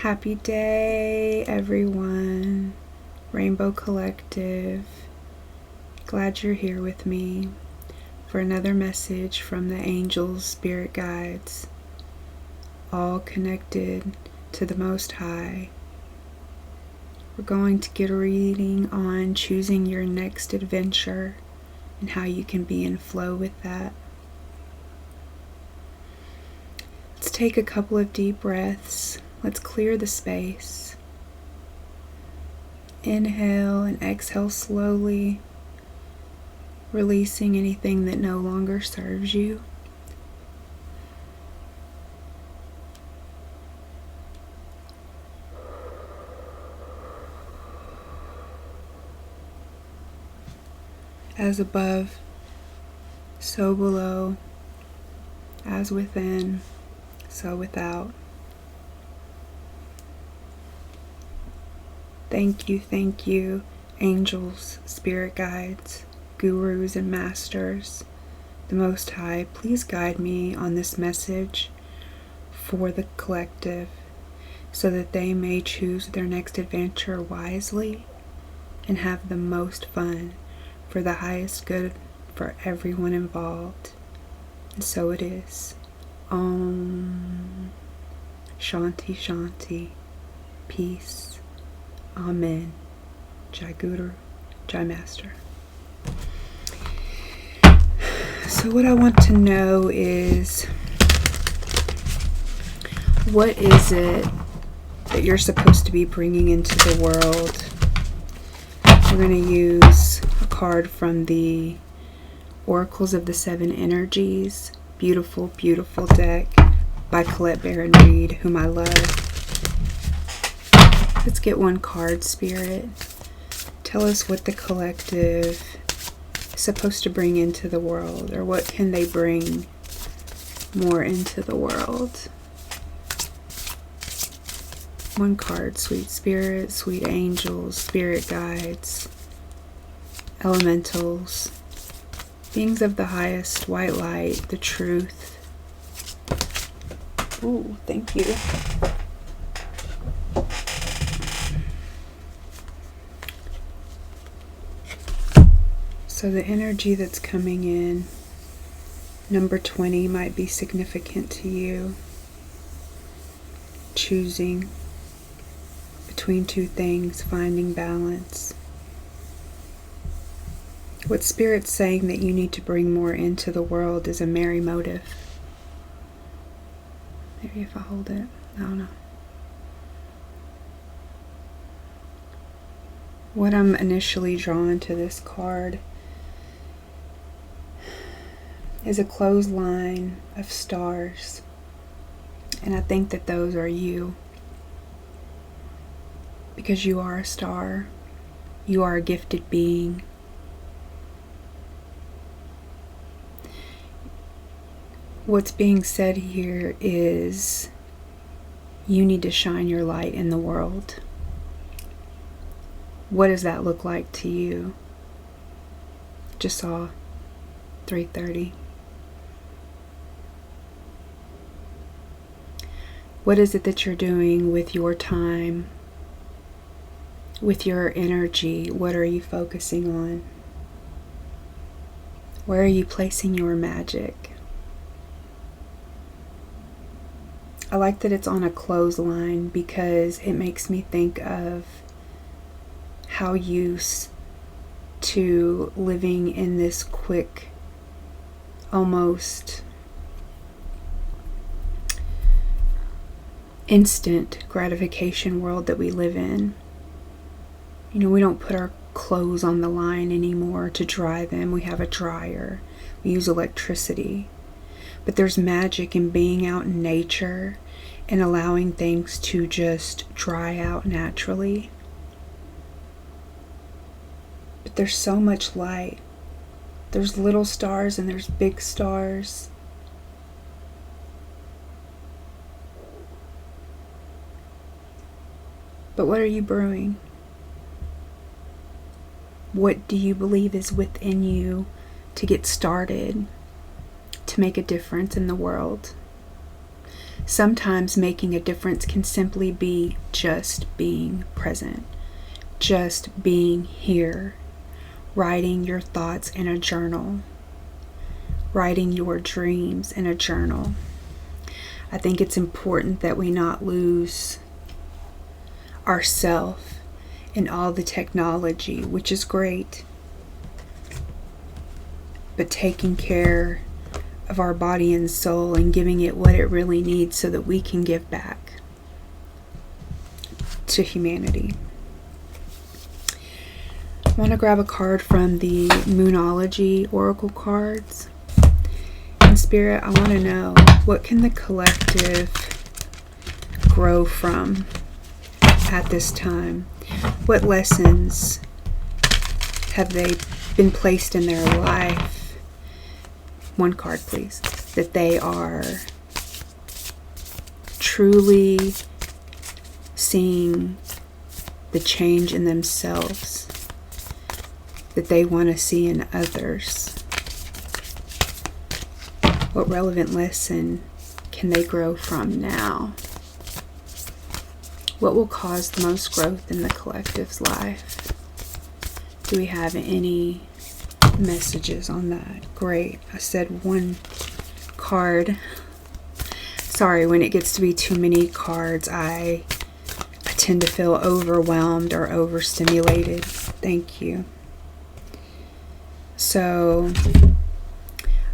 Happy day, everyone. Rainbow Collective. Glad you're here with me for another message from the angels, spirit guides, all connected to the Most High. We're going to get a reading on choosing your next adventure and how you can be in flow with that. Let's take a couple of deep breaths. Let's clear the space. Inhale and exhale slowly, releasing anything that no longer serves you. As above, so below, as within, so without. Thank you, angels, spirit guides, gurus, and masters. The Most High, please guide me on this message for the collective so that they may choose their next adventure wisely and have the most fun for the highest good for everyone involved. And so it is. Om Shanti Shanti. Peace. Amen. Jai Guru, Jai Master. So what I want to know is, what is it that you're supposed to be bringing into the world? We're going to use a card from the Oracles of the Seven Energies. Beautiful, beautiful deck by Colette Baron Reed, whom I love. Let's get one card, Spirit. Tell us what the collective is supposed to bring into the world, or what can they bring more into the world. One card, sweet spirit, sweet angels, spirit guides, elementals, beings of the highest, white light, the truth. Ooh, thank you. So the energy that's coming in, number 20 might be significant to you. Choosing between two things, finding balance. What Spirit's saying that you need to bring more into the world is a merry motive. Maybe if I hold it, I don't know. What I'm initially drawn to this card is a clothesline of stars, and I think that those are you, because you are a star. You are a gifted being. What's being said here is you need to shine your light in the world. What does that look like to you? Just saw 3:30. What is it that you're doing with your time, with your energy? What are you focusing on? Where are you placing your magic? I like that it's on a clothesline because it makes me think of how used to living in this quick, almost instant gratification world that we live in. You know, we don't put our clothes on the line anymore to dry them. We have a dryer. We use electricity. But there's magic in being out in nature and allowing things to just dry out naturally. But there's so much light. There's little stars and there's big stars. But what are you brewing? What do you believe is within you to get started, to make a difference in the world? Sometimes making a difference can simply be just being present, just being here, writing your thoughts in a journal, writing your dreams in a journal. I think it's important that we not lose ourself in all the technology, which is great, but taking care of our body and soul and giving it what it really needs so that we can give back to humanity. I want to grab a card from the Moonology Oracle cards. In Spirit, I want to know, what can the collective grow from at this time? What lessons have they been placed in their life? One card, please. That they are truly seeing the change in themselves that they want to see in others. What relevant lesson can they grow from now? What will cause the most growth in the collective's life? Do we have any messages on that? Great. I said one card. Sorry, when it gets to be too many cards, I tend to feel overwhelmed or overstimulated. Thank you. So,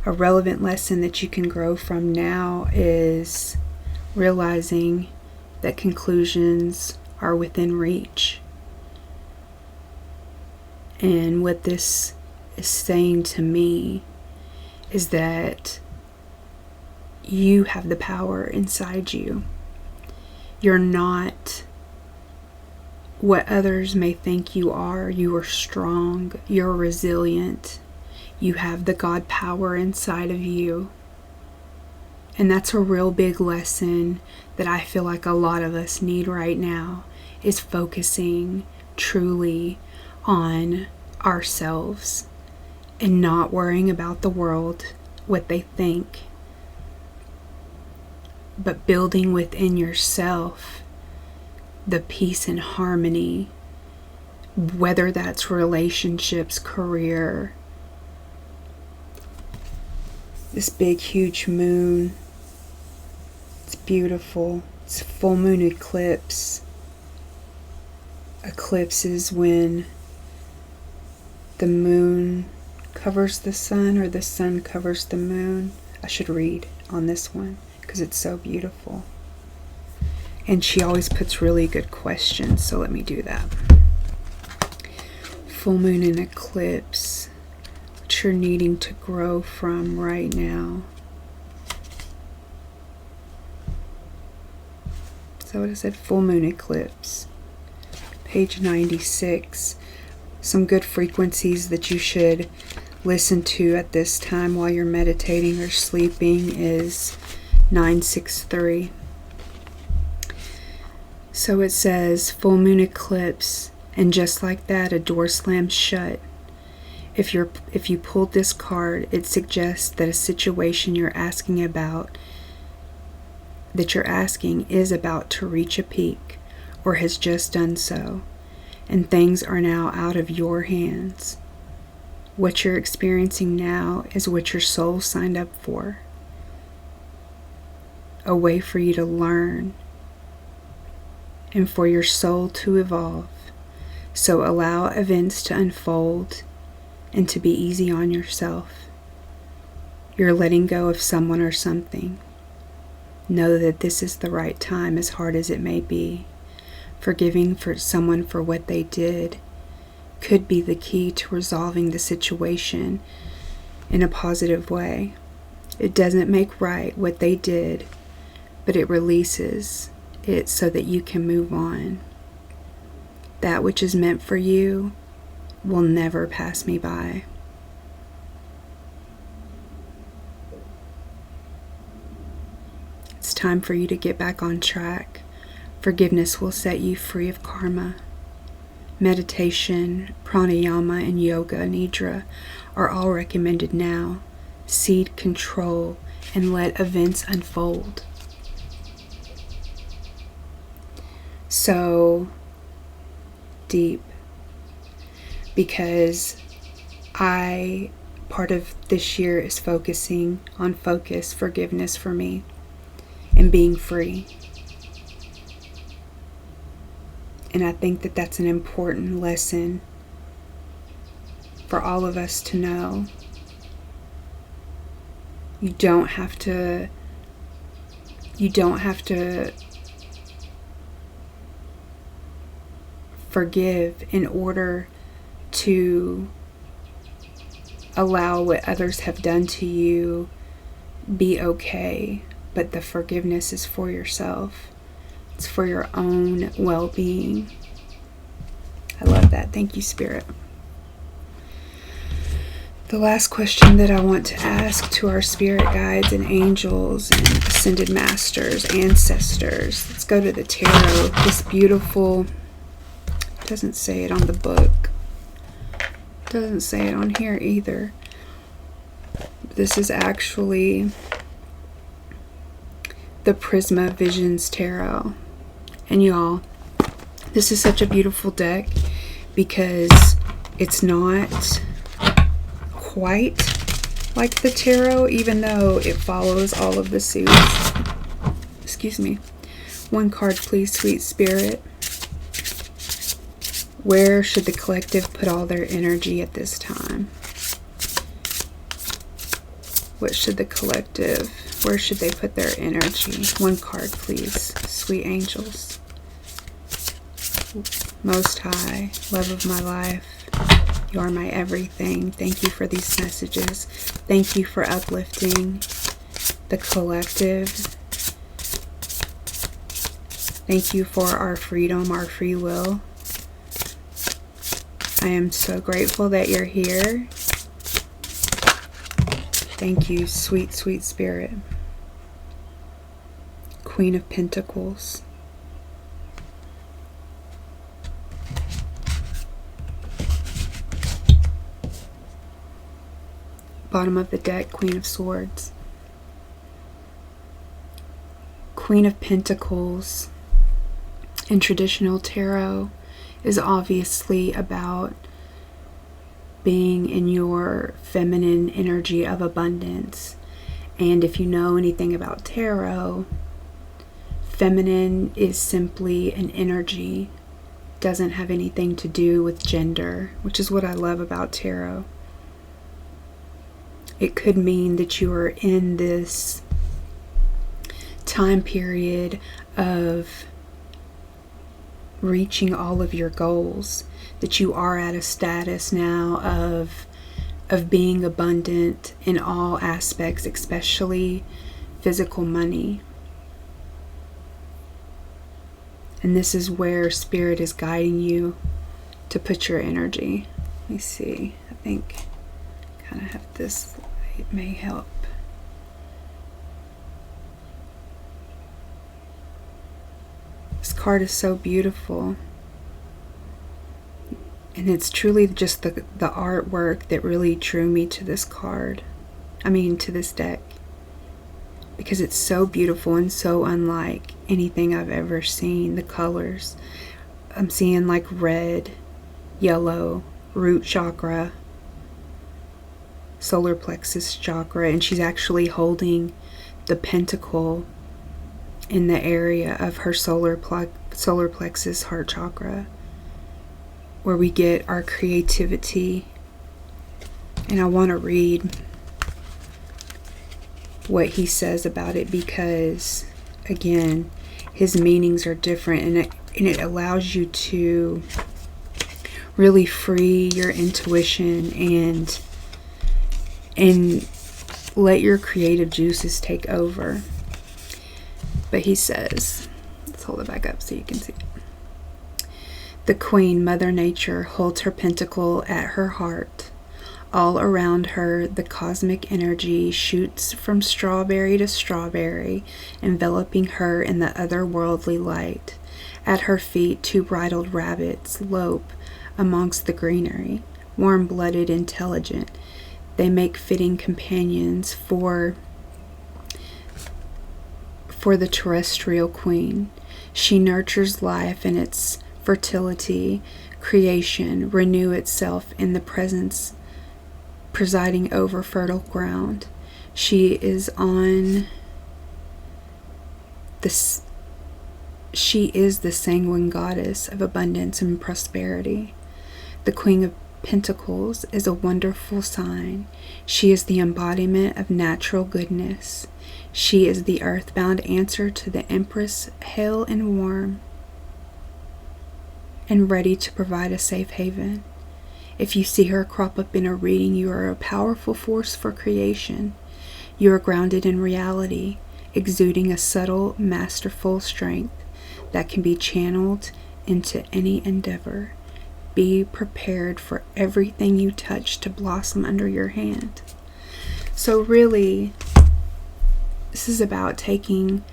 a relevant lesson that you can grow from now is realizing that conclusions are within reach. And what this is saying to me is that you have the power inside you. You're not what others may think you are. You are strong. You're resilient. You have the God power inside of you. And that's a real big lesson that I feel like a lot of us need right now, is focusing truly on ourselves and not worrying about the world, what they think, but building within yourself the peace and harmony, whether that's relationships, career. This big, huge moon, it's beautiful. It's full moon eclipse. Eclipse is when the moon covers the sun or the sun covers the moon. I should read on this one because it's so beautiful. And she always puts really good questions, so let me do that. Full moon and eclipse. What you're needing to grow from right now. So what I said, full moon eclipse. Page 96. Some good frequencies that you should listen to at this time while you're meditating or sleeping is 963. So it says, full moon eclipse, and just like that, a door slams shut. If you pulled this card, it suggests that a situation you're asking is about to reach a peak, or has just done so, and things are now out of your hands. What you're experiencing now is what your soul signed up for. A way for you to learn and for your soul to evolve. So allow events to unfold and to be easy on yourself. You're letting go of someone or something. Know that this is the right time, as hard as it may be. Forgiving for someone for what they did could be the key to resolving the situation in a positive way. It doesn't make right what they did, but it releases it so that you can move on. That which is meant for you will never pass me by. It's time for you to get back on track. Forgiveness will set you free of karma. Meditation, pranayama, and yoga nidra are all recommended now. Cede control and let events unfold. so deep, because part of this year is focusing on forgiveness for me, and being free. And I think that that's an important lesson for all of us to know. You don't have to forgive in order to allow what others have done to you be okay. But the forgiveness is for yourself. It's for your own well-being. I love that. Thank you, Spirit. The last question that I want to ask to our spirit guides and angels and ascended masters, ancestors. Let's go to the tarot. This beautiful, doesn't say it on the book. Doesn't say it on here either. This is actually the Prisma Visions Tarot. And y'all, this is such a beautiful deck because it's not quite like the tarot, even though it follows all of the suits. Excuse me. One card, please, sweet spirit. Where should the collective put all their energy at this time? What should the collective, where should they put their energy? One card, please, sweet angels. Most High, love of my life, you are my everything. Thank you for these messages. Thank you for uplifting the collective. Thank you for our freedom, our free will. I am so grateful that you're here. Thank you, sweet, sweet spirit. Queen of Pentacles. Bottom of the deck, Queen of Swords. Queen of Pentacles in traditional tarot is obviously about being in your feminine energy of abundance. And if you know anything about tarot, feminine is simply an energy, doesn't have anything to do with gender, which is what I love about tarot. It could mean that you are in this time period of reaching all of your goals, that you are at a status now of being abundant in all aspects, especially physical money. And this is where Spirit is guiding you to put your energy. Let me see. I think kind of have this light may help. This card is so beautiful. And it's truly just the artwork that really drew me to this card. To this deck. Because it's so beautiful and so unlike anything I've ever seen. The colors. I'm seeing like red, yellow, root chakra, solar plexus chakra. And she's actually holding the pentacle in the area of her solar plexus heart chakra, where we get our creativity. And I want to read what he says about it, because again, his meanings are different, and it allows you to really free your intuition and let your creative juices take over. But he says, let's hold it back up so you can see it. The Queen, Mother Nature, holds her pentacle at her heart. All around her, the cosmic energy shoots from strawberry to strawberry, enveloping her in the otherworldly light. At her feet, two bridled rabbits lope amongst the greenery, warm-blooded, intelligent. They make fitting companions for the terrestrial queen. She nurtures life in its fertility, creation, renew itself in the presence, presiding over fertile ground. She is the sanguine goddess of abundance and prosperity. The Queen of Pentacles is a wonderful sign. She is the embodiment of natural goodness. She is the earthbound answer to the Empress, hale and warm, and ready to provide a safe haven. If you see her crop up in a reading, you are a powerful force for creation. You are grounded in reality, exuding a subtle, masterful strength that can be channeled into any endeavor. Be prepared for everything you touch to blossom under your hand. So really, this is about taking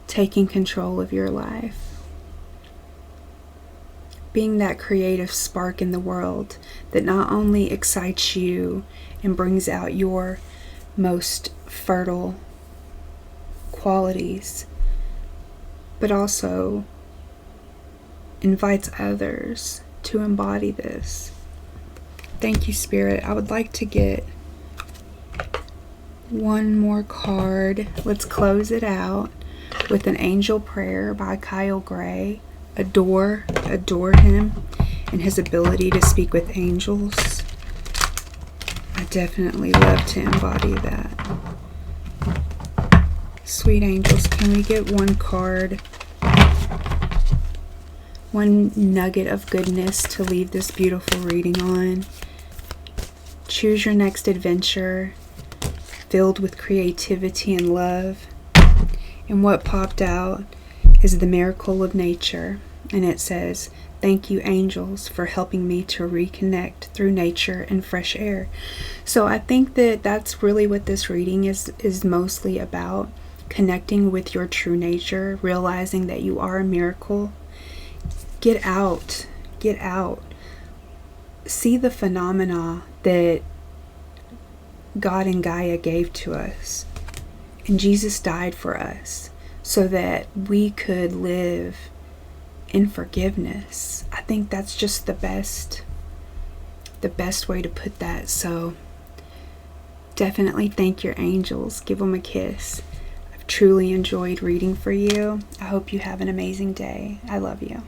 control of your life. Being that creative spark in the world that not only excites you and brings out your most fertile qualities, but also invites others to embody this. Thank you, Spirit. I would like to get one more card. Let's close it out with an angel prayer by Kyle Gray. Adore him and his ability to speak with angels. I definitely love to embody that. Sweet angels, can we get one card? One nugget of goodness to leave this beautiful reading on. Choose your next adventure, filled with creativity and love. And what popped out is the miracle of nature. And it says, thank you, angels, for helping me to reconnect through nature and fresh air. So I think that that's really what this reading is mostly about. Connecting with your true nature, realizing that you are a miracle. Get out. See the phenomena that God and Gaia gave to us. And Jesus died for us so that we could live in forgiveness. I think that's just the best way to put that. So definitely thank your angels. Give them a kiss. I've truly enjoyed reading for you. I hope you have an amazing day. I love you.